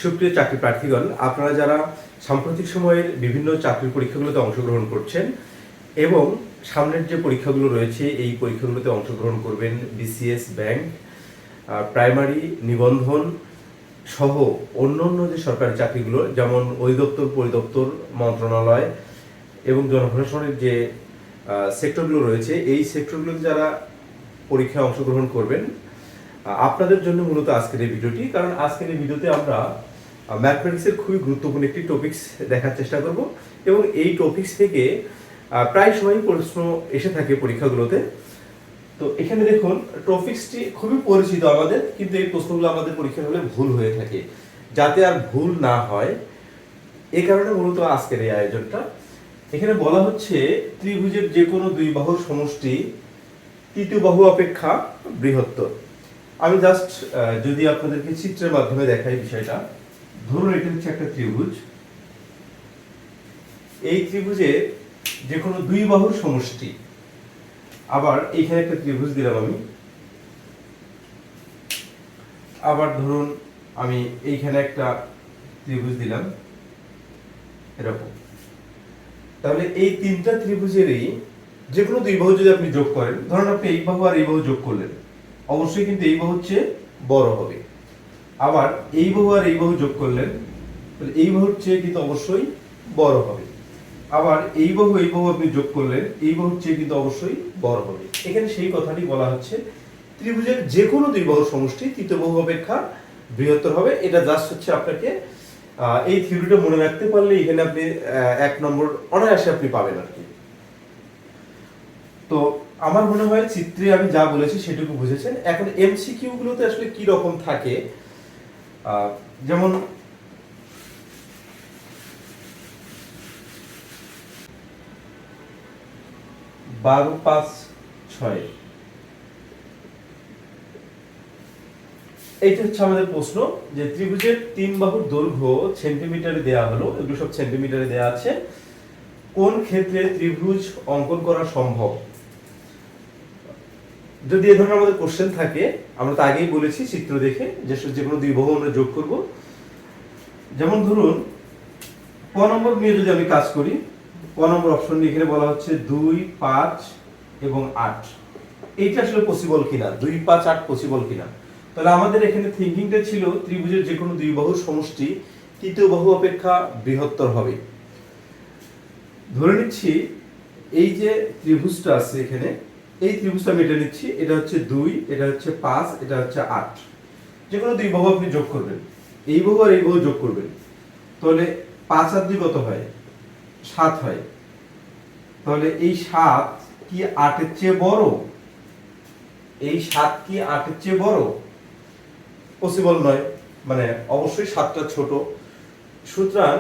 সুপ্রিয় চাকরি প্রার্থীগণ, আপনারা যারা সাম্প্রতিক সময়ের বিভিন্ন চাকরির পরীক্ষাগুলোতে অংশগ্রহণ করছেন এবং সামনের যে পরীক্ষাগুলো রয়েছে এই পরীক্ষাগুলোতে অংশগ্রহণ করবেন, বিসিএস, ব্যাংক, প্রাইমারি, নিবন্ধন সহ অন্যান্য যে সরকারি চাকরিগুলো যেমন অধিদপ্তর, পরিদপ্তর, মন্ত্রণালয় এবং জনপ্রশাসনের যে সেক্টরগুলো রয়েছে, এই সেক্টরগুলোতে যারা পরীক্ষায় অংশগ্রহণ করবেন আপনাদের জন্য মূলত আজকের এই ভিডিওটি। কারণ আজকের এই ভিডিওতে আমরা ম্যাথমেটিক্সের খুবই গুরুত্বপূর্ণ একটি টপিকস দেখার চেষ্টা করব এবং এই টপিকস থেকে প্রায় সময় প্রশ্ন এসে থাকে পরীক্ষাগুলোতে। তো এখানে দেখুন, টপিকসটি খুবই পরিচিত আমাদের, কিন্তু এই প্রশ্নগুলো আমাদের পরীক্ষার হলে ভুল হয়ে থাকে। যাতে আর ভুল না হয় এই কারণে মূলত আজকের এই আয়োজনটা। এখানে বলা হচ্ছে ত্রিভুজের যে কোনো দুই বাহুর সমষ্টি তৃতীয় বাহু অপেক্ষা বৃহত্তর। আমি জাস্ট যদি আপনাদেরকে চিত্রের মাধ্যমে দেখাই বিষয়টা। ধরুন এটা হচ্ছে একটা ত্রিভুজ। এই ত্রিভুজের যে কোনো দুই বাহুর সমষ্টি, আবার এইখানে একটা ত্রিভুজ দিলাম আমি, আবার ধরুন আমি এইখানে একটা ত্রিভুজ দিলাম এরকম। তাহলে এই তিনটা ত্রিভুজেরই যে কোনো দুই বাহু যদি আপনি যোগ করেন, ধরুন আপনি এই বাহু আর এই বাহু যোগ করলেন, অবশ্যই কিন্তু এই বাহুর চেয়ে বড় হবে। আবার এই বাহু আর এই বাহু যোগ করলেন, তাহলে এই বাহুর চেয়ে কিন্তু অবশ্যই বড় হবে। আবার এই বাহু আপনি যোগ করলেন, এই বাহুর চেয়ে কিন্তু অবশ্যই বড় হবে। এখানে সেই কথাটি বলা হচ্ছে ত্রিভুজের যে কোনো দুই বাহুর সমষ্টি তৃতীয় বাহু অপেক্ষা বৃহত্তর হবে। এটা জাস্ট হচ্ছে আপনাকে এই থিওরিটা মনে রাখতে পারলে এখানে আপনি 1 নম্বর অনায়াসে আপনি পাবেন আর কি। তো আমার মনে হয় চিত্রে আমি যা বলেছি সেটুকু বুঝেছেন। এখন এমসিকিউ গুলোতে আসলে কি রকম থাকে, যেমন বারো, 5, 6 এইটা হচ্ছে আমাদের প্রশ্ন যে ত্রিভুজের তিন বাহুর দৈর্ঘ্য সেন্টিমিটারে দেয়া হলো, এগুলো সব সেন্টিমিটারে দেয়া আছে। কোন ক্ষেত্রে ত্রিভুজ অঙ্কন করা সম্ভব? যদি এই ধরনের আমাদের কোশ্চেন থাকে, আমরা তো আগেই বলেছি চিত্র দেখে যে কোনো দুই বাহু আমরা যোগ করব। যেমন ধরুন ক নম্বর নিয়ে যদি আমি কাজ করি, ক নম্বর অপশন নিয়ে এখানে বলা হচ্ছে 2, 5 এবং 8। এইটা আসলে পসিবল কিনা, 2, 5, 8 পসিবল কিনা। তাহলে আমাদের এখানে থিঙ্কিংটা ছিল ত্রিভুজের যে কোনো দুই বাহুর সমষ্টি তৃতীয় বাহু অপেক্ষা বৃহত্তর হবে। ধরে নিচ্ছি এই যে ত্রিভুজটা আছে এখানে, এই ত্রিভুজটা আমি এটা নিচ্ছি, এটা হচ্ছে 2, এটা হচ্ছে 5, এটা হচ্ছে 8। যে কোনো দুই বাহু আপনি যোগ করবেন, এই বাহু আর এই বাহু যোগ করবেন, তাহলে 5 আর 2 কত হয়? 7 হয়। তাহলে এই 7 কি 8 এর চেয়ে বড়? এই 7 কি 8 এর চেয়ে বড়? পসিবল নয়, মানে অবশ্যই 7টা ছোট। সুতরাং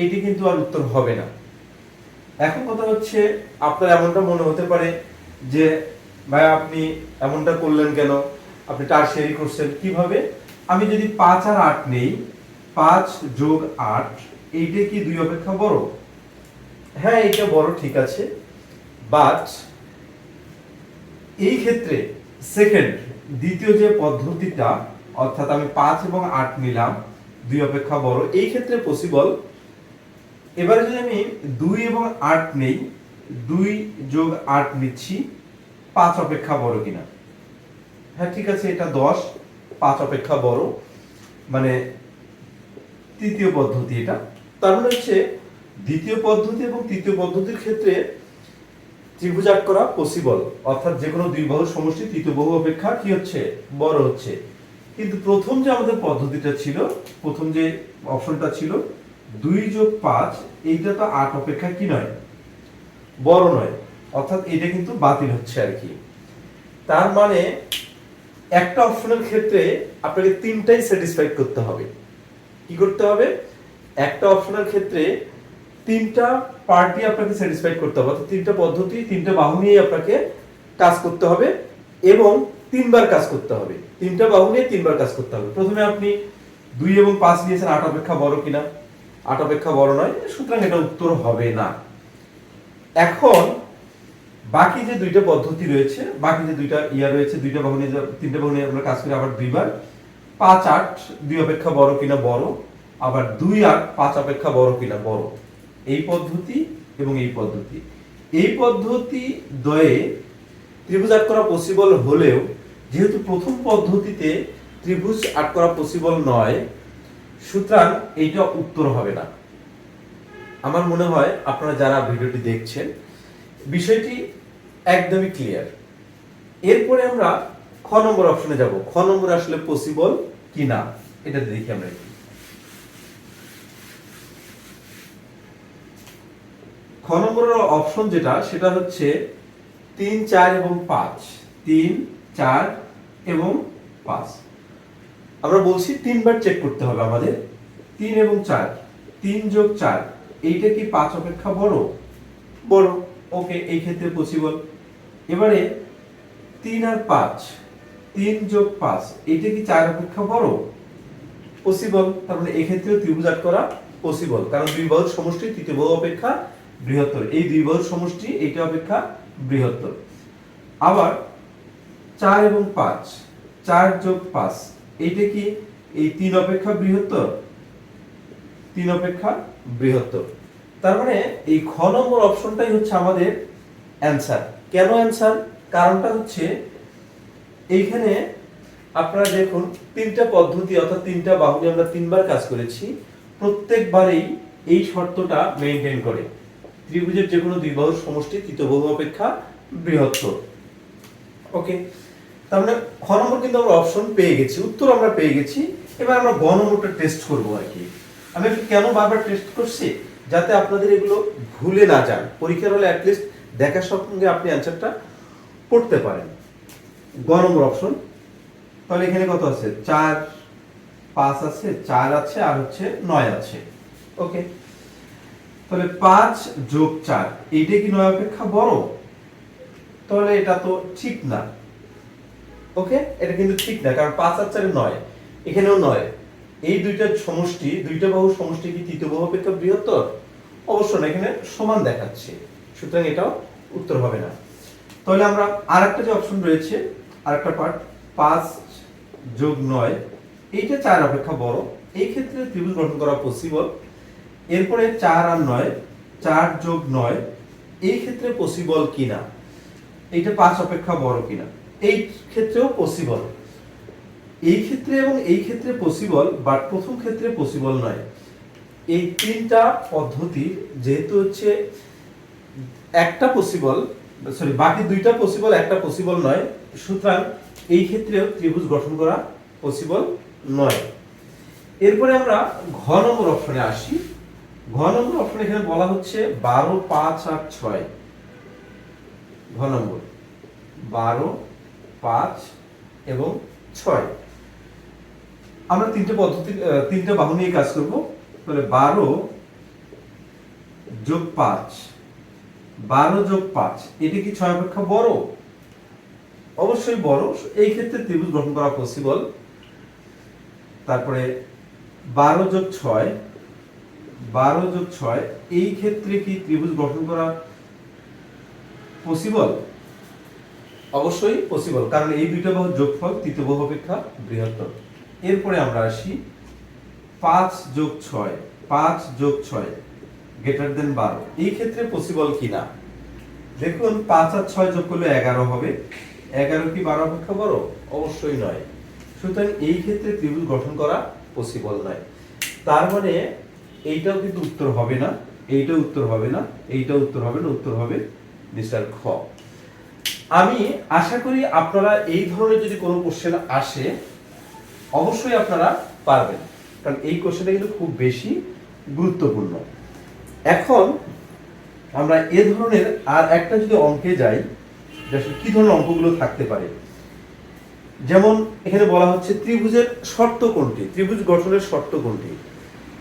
এইটি কিন্তু আর উত্তর হবে না। এখন কথা হচ্ছে আপনার এমনটা মনে হতে পারে যে ভাই আপনি এমনটা করলেন কেন, আপনি টারশিয়ারি করছেন কিভাবে? আমি যদি 5 আর 8 নেই, 5 যোগ 8, এইটা কি 2 অপেক্ষা বড়? হ্যাঁ, এটা বড়, ঠিক আছে। বাট এই ক্ষেত্রে দ্বিতীয় যে পদ্ধতিটা, অর্থাৎ আমি 5 এবং 8 নিলাম, 2 অপেক্ষা বড়, এই ক্ষেত্রে পসিবল। এবারে যদি আমি 2 এবং 8 নেই, 2 যোগ 8 নিচ্ছি, 5 অপেক্ষা বড় কিনা? হ্যাঁ, ঠিক আছে, এটা 10, 5 অপেক্ষা বড়, মানে তৃতীয় পদ্ধতি এটা। তার মানে হচ্ছে দ্বিতীয় পদ্ধতি এবং তৃতীয় পদ্ধতির ক্ষেত্রে ত্রিভুজাট করা পসিবল, অর্থাৎ যে কোনো দুই বাহুর সমষ্টি তৃতীয় বাহু অপেক্ষা কি হচ্ছে? বড় হচ্ছে। কিন্তু প্রথম যে আমাদের পদ্ধতিটা ছিল, প্রথম যে অপশনটা ছিল 2 যোগ 5, এইটা তো 8 অপেক্ষা কি নয়? বড় নয়, অর্থাৎ এটা কিন্তু বাতিল হচ্ছে আর কি। তার মানে একটা অপশনের ক্ষেত্রে আপনাকে তিনটাই স্যাটিসফাইড করতে হবে। কি করতে হবে? একটা অপশনের ক্ষেত্রে তিনটা পার্টি আপনাকে স্যাটিসফাইড করতে হবে, অর্থাৎ তিনটা পদ্ধতি, তিনটা বাহু নিয়ে আপনাকে কাজ করতে হবে এবং 3বার কাজ করতে হবে। তিনটা বাহু নিয়ে 3বার কাজ করতে হবে। প্রথমে আপনি 2 এবং 5 নিয়েছেন, 8 অপেক্ষা বড় কিনা? 8 অপেক্ষা বড় নয়, সুতরাং এটা উত্তর হবে না। এখন বাকি যে দুইটা পদ্ধতি রয়েছে, বাকি যে দুইটা রয়েছে, দুইটা বাহু নিয়ে তিনটা বাহু নিয়ে আমরা কাজ করি আবার 2বার। 5, 8 2 অপেক্ষা বড় কিনা? বড়। আবার 2 আর 5 অপেক্ষা বড় কিনা, বড়। এই পদ্ধতি এবং এই পদ্ধতি, এই পদ্ধতি দ্বয়ে ত্রিভুজ আট করা পসিবল হলেও যেহেতু প্রথম পদ্ধতিতে ত্রিভুজ আট করা পসিবল নয়, সুতরাং এইটা উত্তর হবে না। আমার মনে হয় আপনারা যারা ভিডিওটি দেখছেন বিষয়টি একদমই ক্লিয়ার। এরপরে আমরা খ নম্বর অপশনে যাব। খ নম্বরে আসলে পসিবল কিনা এটা দেখি আমরা একটু। খ নম্বরের অপশন যেটা, সেটা হচ্ছে 3, 4 এবং 5। 3, 4 এবং 5। আমরা বলছি 3 বার চেক করতে হবে আমাদের। 3 এবং 4, 3 যোগ 4, এইটা কি 5 অপেক্ষা বড়? বড়। ওকে, এই ক্ষেত্রে পসিবল। এবারে 3 আর 5, 3 যোগ 5, এইটা কি 4 অপেক্ষা বড়? পসিবল। তার মানে এই ক্ষেত্রেও ত্রিভুজ আট করা পসিবল, কারণ দুই বাহুর সমষ্টি তৃতীয় বাহু অপেক্ষা বৃহত্তর। এই দুই বাহুর সমষ্টি এইটা অপেক্ষা বৃহত্তর। আবার 4 এবং 5, 4 যোগ 5, এইটা কি এই 3 অপেক্ষা বৃহত্তর? 3 অপেক্ষা বৃহত্তর। তার মানে এই খ নম্বর অপশনটাই হচ্ছে আমাদের অ্যানসার। কেন অ্যানসার? কারণটা হচ্ছে এইখানে আপনারা দেখুন, তিনটা পদ্ধতি অর্থাৎ তিনটা বাহু নিয়ে আমরা তিনবার কাজ করেছি, প্রত্যেকবারেই এই শর্তটা মেইনটেইন করে ত্রিভুজের যে কোনো দুই বাহুর সমষ্টি তৃতীয় বাহু অপেক্ষা বৃহত্তর। ওকে, তার মানে খ নম্বর কিন্তু আমরা অপশন পেয়ে গেছি, উত্তর আমরা পেয়ে গেছি। এবার আমরা গ নম্বরটা টেস্ট করব আর কি। আমি কেন বারবার টেস্ট করছি? যাতে আপনাদের এগুলো ভুলে না যান, পরীক্ষার হলে অ্যাটলিস্ট দেখার সঙ্গে আপনি অ্যান্সারটা পড়তে পারেন। গ নম্বর অপশন, তাহলে এখানে কত আছে? 4, 5 আছে, 4 আছে, আর হচ্ছে 9 আছে। ওকে, তাহলে 5 যোগ 4, এইটা কি 9 অপেক্ষা বড়? তাহলে এটা তো ঠিক না। ওকে, এটা কিন্তু ঠিক না, কারণ 5 আর 4 9, এখানেও 9। এই দুইটার সমষ্টি, দুইটা বাহুর সমষ্টি কি তৃতীয় বাহু অপেক্ষা বৃহত্তর? অবশ্যই না, এখানে সমান দেখাচ্ছে, সুতরাং এটাও উত্তর হবে না। তাহলে আমরা আরেকটা যে অপশন রয়েছে, আরেকটা পার্ট, 5 যোগ 9, এইটা 4 অপেক্ষা বড়, এই ক্ষেত্রে ত্রিভুজ গঠন করা পসিবল। এরপরে 4 আর 9, 4 যোগ 9, এই ক্ষেত্রে পসিবল কিনা, এইটা 5 অপেক্ষা বড় কিনা, এই ক্ষেত্রেও পসিবল। এই ক্ষেত্রে এবং এই ক্ষেত্রে পসিবল, বাট প্রথম ক্ষেত্রে পসিবল নয়। এই তিনটা পদ্ধতি যেহেতু হচ্ছে একটা পসিবল, সরি বাকি দুইটা পসিবল, একটা পসিবল নয়, সুতরাং এই ক্ষেত্রেও ত্রিভুজ গঠন করা পসিবল নয়। এরপরে আমরা ঘ নম্বর অপশনে আসি। ঘ নম্বর অপশনে এখানে বলা হচ্ছে 12, 5 আর 6। ঘ নম্বর 12, 5 এবং 6। আমরা তিনটে পদ্ধতি, তিনটে বাহু নিয়ে কাজ করব। তাহলে 12 যোগ 5, 12 যোগ 5, এটা কি 6 অপেক্ষা বড়? অবশ্যই বড়, এই ক্ষেত্রে ত্রিভুজ গঠন করা পসিবল। তারপরে 12 যোগ 6, 12 যোগ 6, এই ক্ষেত্রে কি ত্রিভুজ গঠন করা পসিবল? অবশ্যই পসিবল, কারণ এই দুইটা বাহুর যোগফল তৃতীয় বাহু অপেক্ষা বৃহত্তর। এরপরে আমরা আসি 5 যোগ 6, 5 যোগ 6 গ্রেটার দেন 12, এই ক্ষেত্রে পসিবল কিনা। দেখুন 5 আর 6 যোগ করলে 11 হবে, 11 কি 12 অপেক্ষা বড়? অবশ্যই নয়, সুতরাং এই ক্ষেত্রে ত্রিভুজ গঠন করা পসিবল নয়। তার মানে এইটাও কিন্তু উত্তর হবে না, এইটাও উত্তর হবে না, এইটাও উত্তর হবে না, উত্তর হবে মিস্টার খ। আমি আশা করি আপনারা এই ধরনের যদি কোনো কোশ্চেন আসে অবশ্যই আপনারা পারবেন, কারণ এই কোশ্চেনটা কিন্তু খুব বেশি গুরুত্বপূর্ণ। এখন আমরা এ ধরনের আর একটা যদি অঙ্কে যাই, আসলে কি ধরনের অঙ্কগুলো থাকতে পারে। যেমন এখানে বলা হচ্ছে ত্রিভুজের শর্ত কোনটি, ত্রিভুজ গঠনের শর্ত কোনটি।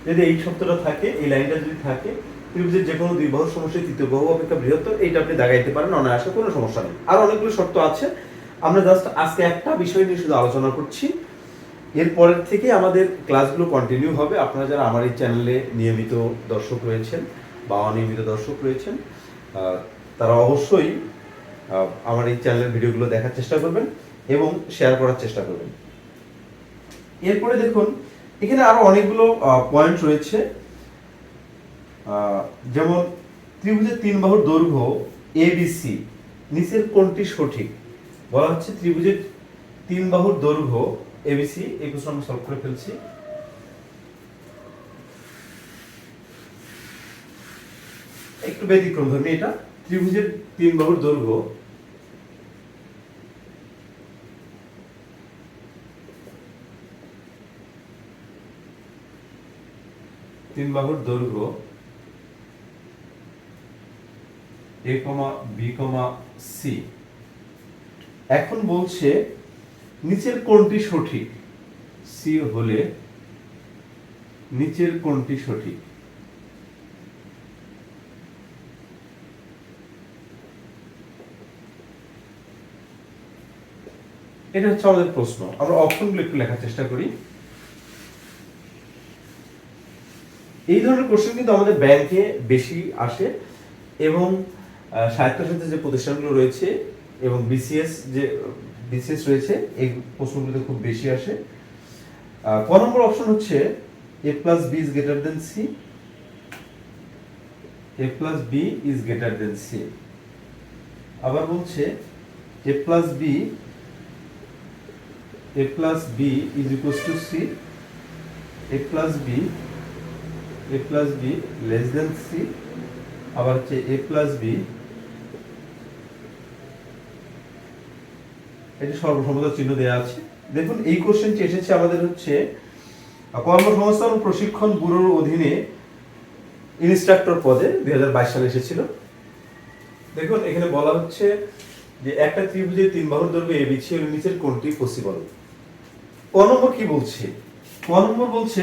যদি এই শর্তটা থাকে, এই লাইনটা যদি থাকে, ত্রিভুজের যে কোনো দুই বাহুর সমষ্টি তৃতীয় বাহু অপেক্ষা বৃহত্তর, এইটা আপনি দাগাইতে পারেন অনায়াসে, কোনো সমস্যা নেই। আর অনেকগুলো শর্ত আছে, আমরা জাস্ট আজকে একটা বিষয় নিয়ে শুধু আলোচনা করছি। এরপরের থেকে আমাদের ক্লাসগুলো কন্টিনিউ হবে। আপনারা যারা আমার এই চ্যানেলে নিয়মিত দর্শক রয়েছেন বা অনিয়মিত দর্শক রয়েছেন, তারা অবশ্যই আমার এই চ্যানেলের ভিডিওগুলো দেখার চেষ্টা করবেন এবং শেয়ার করার চেষ্টা করবেন। এরপরে দেখুন এখানে আরো অনেকগুলো পয়েন্ট রয়েছে, যেমন ত্রিভুজের তিন বাহুর দৈর্ঘ্য এবিসি, নিচের কোনটি সঠিক? বলা হচ্ছে ত্রিভুজের তিন বাহুর দৈর্ঘ্য এবিসি। এই প্রশ্ন আমরা সলভ করে ফেলছি। একটু ব্যতিক্রম ধর্মী এটা। ত্রিভুজের তিন বাহুর দৈর্ঘ্য এ কমা বি কমা সি। এখন বলছে নিচের কোনটি সঠিক? সি হলে নিচের কোনটি সঠিক? এটা হচ্ছে আমাদের প্রশ্ন। আমরা অপশনগুলো একটু লেখার চেষ্টা করি। এই ধরনের কোশ্চেন কিন্তু আমাদের ব্যাংকে বেশি আসে, এবং স্বায়ত্তশাসিত যে প্রতিষ্ঠানগুলো রয়েছে এবং বিসিএস রয়েছে, এই প্রশ্নগুলোতে খুব বেশি আসে। ক নম্বর অপশন হচ্ছে a plus b is greater than c, a plus b is greater than c। আবার বলছে a plus b is equals to c, a plus b less than c, আবার হচ্ছে a plus b, এটি সর্বসমতা চিহ্ন দেওয়া আছে। দেখুন এই কোশ্চেনটি এসেছে আমাদের হচ্ছে কর্মসংস্থান ও প্রশিক্ষণ ব্যুরোর অধীনে ইনস্ট্রাক্টর পদে 2022 সালে এসেছিল। দেখুন এখানে বলা হচ্ছে যে একটা ত্রিভুজের তিন বাহুর দৈর্ঘ্য এবিসি এর নিচের কোনটি পসিবল। ক নম্বর কি বলছে? ক নম্বর বলছে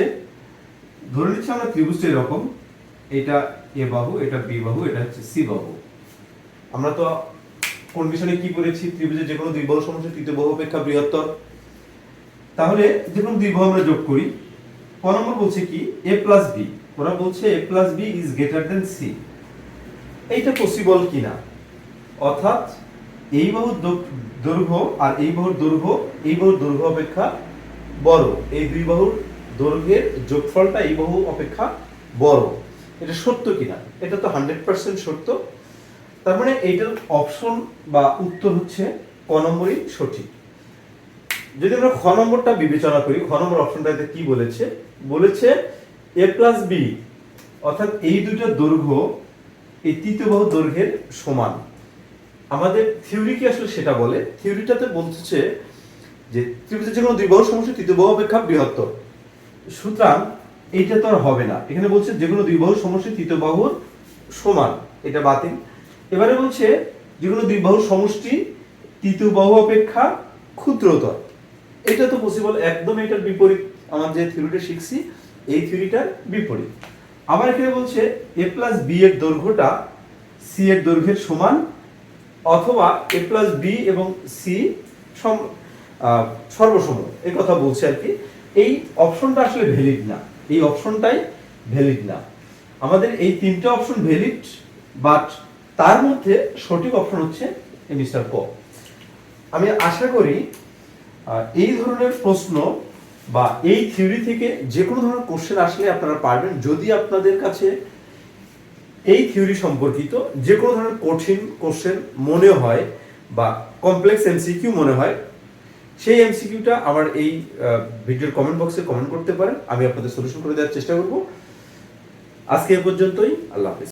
ধরে নিচ্ছি আমরা ত্রিভুজটা এরকম, এটা এ বাহু, এটা বি বাহু, এটা হচ্ছে সি বাহু। আমরা তো কন্ডিশনে কি করেছি? ত্রিভুজের যে কোনো দুই বাহু সমষ্টি তৃতীয় বাহু অপেক্ষা বৃহত্তর। তাহলে যে কোনো দুই বাহু আমরা যোগ করি। ক নম্বর বলছে কি a plus b, ওরা বলছে a plus b is greater than c। এইটা পসিবল কিনা, অর্থাৎ এই বাহুর দৈর্ঘ্য আর এই বাহুর দৈর্ঘ্য অপেক্ষা বড়, এই দুই বাহুর দৈর্ঘ্যের যোগফলটা এই বাহু অপেক্ষা বড়, এটা সত্য কিনা? এটা তো 100% সত্য। তার মানে এইটার অপশন বা উত্তর হচ্ছে ক নম্বরই সঠিক। যদি আমরা খ নম্বরটা বিবেচনা করি, খ নম্বর অপশনটাতে কি বলেছে? বলেছে a plus b, অর্থাৎ এই দুটো দৈর্ঘ্য এই তৃতীয় বাহুর দৈর্ঘ্যের সমান। আমাদের থিওরি কি আসলে সেটা বলে? থিওরিটাতে বলছে যে ত্রিভুজের যে কোনো দুই বাহুর সমষ্টি তৃতীয় বাহু অপেক্ষা বৃহত্তর। সুতরাং এইটা তো আর হবে না। এখানে বলছে যে কোনো দুই বাহুর সমষ্টি তৃতীয় বাহুর সমান, এটা বাতিল। এবারে বলছে যে কোনো দুই বাহুর সমষ্টি তৃতীয় বাহু অপেক্ষা ক্ষুদ্রতর। এটা তো পসিবল, একদম এটার বিপরীত। আমরা যে থিওরিটা শিখছি এই থিওরিটার বিপরীত। আবার এখানে বলছে a plus b এর দৈর্ঘ্যটা c এর দৈর্ঘ্যের সমান, অথবা a plus b এবং c সর্বসম, এই কথা বলছে আর কি। এই অপশনটা আসলে ভ্যালিড না, এই অপশনটাই ভ্যালিড না। আমাদের এই তিনটা অপশন ভ্যালিড, বাট তার মধ্যে সঠিক অপশন হচ্ছে মিস্টার ক। আমি আশা করি এই ধরনের প্রশ্ন বা এই থিওরি থেকে যে কোনো ধরনের কোশ্চেন আসলে আপনারা পারবেন। যদি আপনাদের কাছে এই থিওরি সম্পর্কিত যে কোনো ধরনের কঠিন কোশ্চেন মনে হয় বা কমপ্লেক্স এমসিকিউ মনে হয়, সেই এমসিকিউটা আমার এই ভিডিওর কমেন্ট বক্সে কমেন্ট করতে পারেন। আমি আপনাদের সলিউশন করে দেওয়ার চেষ্টা করব। আজকে এ পর্যন্তই। আল্লাহ হাফেজ।